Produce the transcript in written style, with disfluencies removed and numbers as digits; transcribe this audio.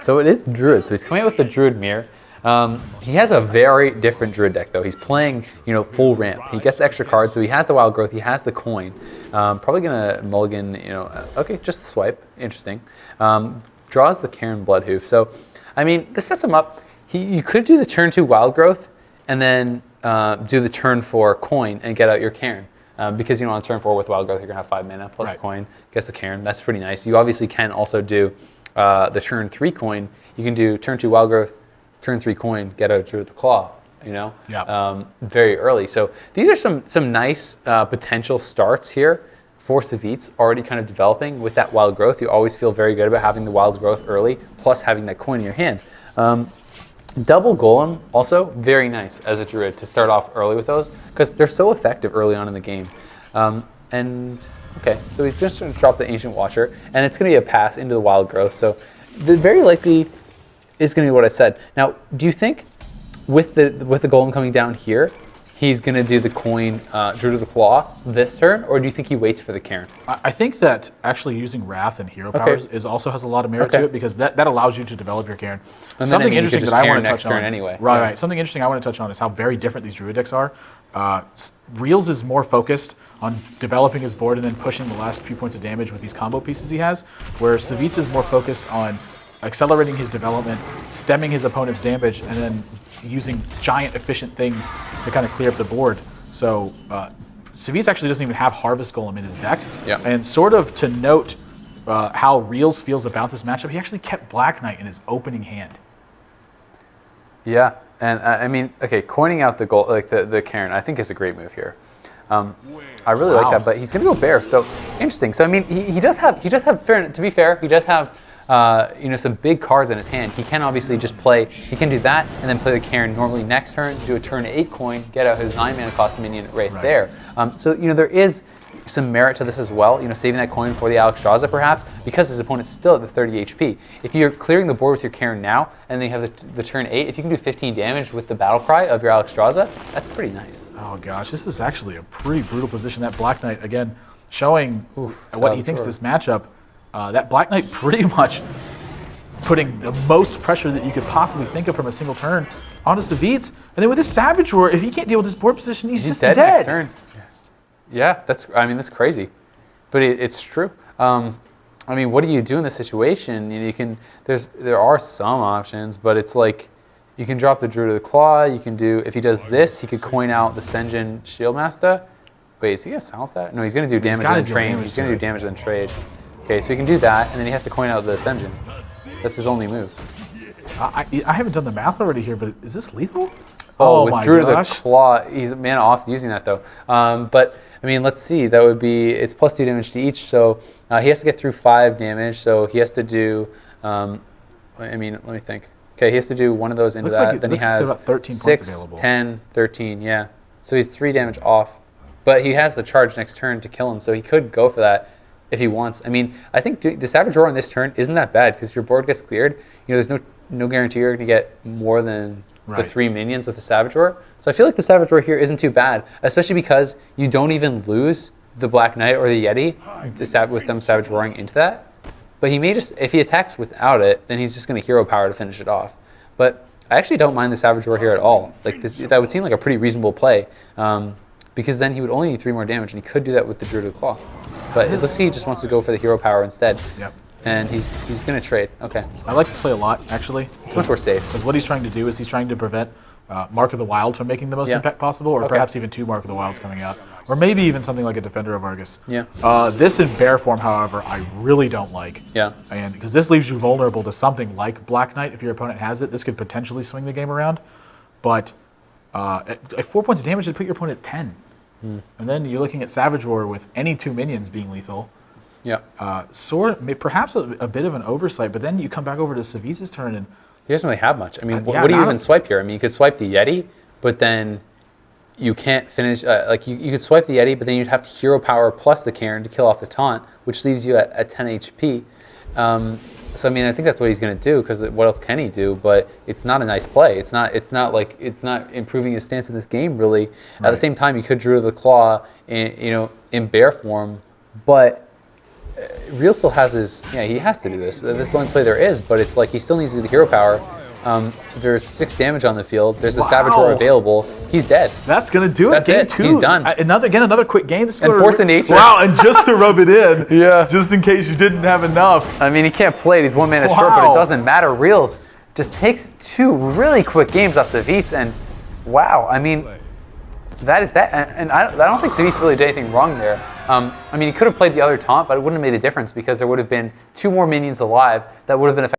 So it is Druid. So he's coming out with the Druid Mirror. He has a very different Druid deck though. He's playing, full ramp. He gets the extra cards, so he has the Wild Growth, he has the coin. Probably gonna mulligan, okay, just the swipe. Interesting. Draws the Karen Bloodhoof. So, I mean, this sets him up. You could do the turn 2 Wild Growth and then do the turn 4 coin and get out your Karen. Because on turn 4 with Wild Growth, you're gonna have 5 mana plus the coin, gets the Karen. That's pretty nice. You obviously can also do the turn 3 coin. You can do turn 2 Wild Growth, turn 3 coin, get out Druid the Claw, very early. So these are some nice potential starts here for Savjz, already kind of developing with that Wild Growth. You always feel very good about having the Wild Growth early, plus having that coin in your hand. Double Golem, also very nice as a Druid to start off early with those, because they're so effective early on in the game. Okay, so he's just going to drop the Ancient Watcher, and it's going to be a pass into the Wild Growth. So very likely is going to be what I said. Now, do you think with the Golem coming down here, he's going to do the coin Druid of the Claw this turn, or do you think he waits for the Cairn? I think that actually using Wrath and Hero Powers also has a lot of merit to it, because that allows you to develop your Cairn. And something interesting that I want to touch on anyway. Right. Something interesting I want to touch on is how very different these Druid decks are. Realz is more focused on developing his board and then pushing the last few points of damage with these combo pieces he has, where Savjz is more focused on accelerating his development, stemming his opponent's damage, and then using giant efficient things to kind of clear up the board. So Savjz actually doesn't even have Harvest Golem in his deck. And sort of to note how Realz feels about this matchup, he actually kept Black Knight in his opening hand. Yeah, and I mean, okay, coining out the gold, like the Cairn, I think is a great move here. I really like that, but he's gonna go Bear. So interesting. So I mean, he does have fair. To be fair, he does have some big cards in his hand. He can obviously just play. He can do that and then play the Cairn normally next turn, do a turn 8 coin, get out his 9 mana cost minion right there. So there is some merit to this as well. Saving that coin for the Alexstrasza perhaps, because his opponent's still at the 30 HP. If you're clearing the board with your Cairn now, and then you have the turn 8, if you can do 15 damage with the Battle Cry of your Alexstrasza, that's pretty nice. Oh gosh, this is actually a pretty brutal position. That Black Knight, again, showing what he thinks of this matchup. That Black Knight pretty much putting the most pressure that you could possibly think of from a single turn onto Savjz. And then with his Savage Roar, if he can't deal with his board position, he's just dead. Next turn. Yeah, that's crazy, but it's true. I mean, what do you do in this situation? There are some options, but it's like you can drop the Druid of the Claw. You can do, if he does this, he could coin out the Sen'jin Shieldmaster. Wait, is he gonna silence that? No, he's gonna do damage and then trade. He's gonna do damage and then trade. Okay, so he can do that, and then he has to coin out the Sen'jin. That's his only move. I haven't done the math already here, but is this lethal? Oh with Druid of the Claw, he's mana off using that though. But I mean, let's see. That would be, it's +2 damage to each, so he has to get through 5 damage. So he has to do. I mean, let me think. Okay, he has to do one of those into that. Then he has about 13 6, points available. 10, 13. Yeah. So he's 3 damage off, but he has the charge next turn to kill him. So he could go for that if he wants. I mean, I think the Savage Roar on this turn isn't that bad, because if your board gets cleared, there's no guarantee you're going to get more than the 3 minions with the Savage Roar. So I feel like the Savage Roar here isn't too bad, especially because you don't even lose the Black Knight or the Yeti with them Savage Roaring into that. But he may just, if he attacks without it, then he's just going to Hero Power to finish it off. But I actually don't mind the Savage Roar here at all. Like that would seem like a pretty reasonable play, because then he would only need 3 more damage, and he could do that with the Druid of the Claw. But it looks like he just wants to go for the Hero Power instead. Yep. And he's going to trade. Okay. I like this play a lot, actually. It's much more safe. Because what he's trying to do is he's trying to prevent Mark of the Wild from making the most impact possible, or perhaps even 2 Mark of the Wilds coming out. Or maybe even something like a Defender of Argus. Yeah. This in bear form, however, I really don't like. Yeah. And because this leaves you vulnerable to something like Black Knight. If your opponent has it, this could potentially swing the game around. But at 4 points of damage, it'd put your opponent at 10. And then you're looking at Savage Roar with any 2 minions being lethal. Yeah. Perhaps a bit of an oversight, but then you come back over to Savjz's turn and he doesn't really have much. I mean, what do you even swipe here? I mean, you could swipe the Yeti, but then you can't finish. You could swipe the Yeti, but then you'd have to Hero Power plus the Cairn to kill off the Taunt, which leaves you at 10 HP. So I mean, I think that's what he's going to do, because what else can he do? But it's not a nice play. It's not improving his stance in this game really. At the same time, you could Druid of the Claw in bear form, but Real still has his, yeah, he has to do this. That's the only play there is, but it's like he still needs to do the hero power. There's 6 damage on the field. There's a Savjz available. He's dead. That's going to do it. That's Game it. 2. He's done. Another quick game. This is And Force of Nature. Wow, and just to rub it in, Yeah. just in case you didn't have enough. I mean, he can't play it. He's 1 mana short, but it doesn't matter. Realz just takes 2 really quick games off Savjz, and wow, I mean, that is that. And I don't think Savjz really did anything wrong there. I mean, he could have played the other taunt, but it wouldn't have made a difference because there would have been 2 more minions alive that would have been effective.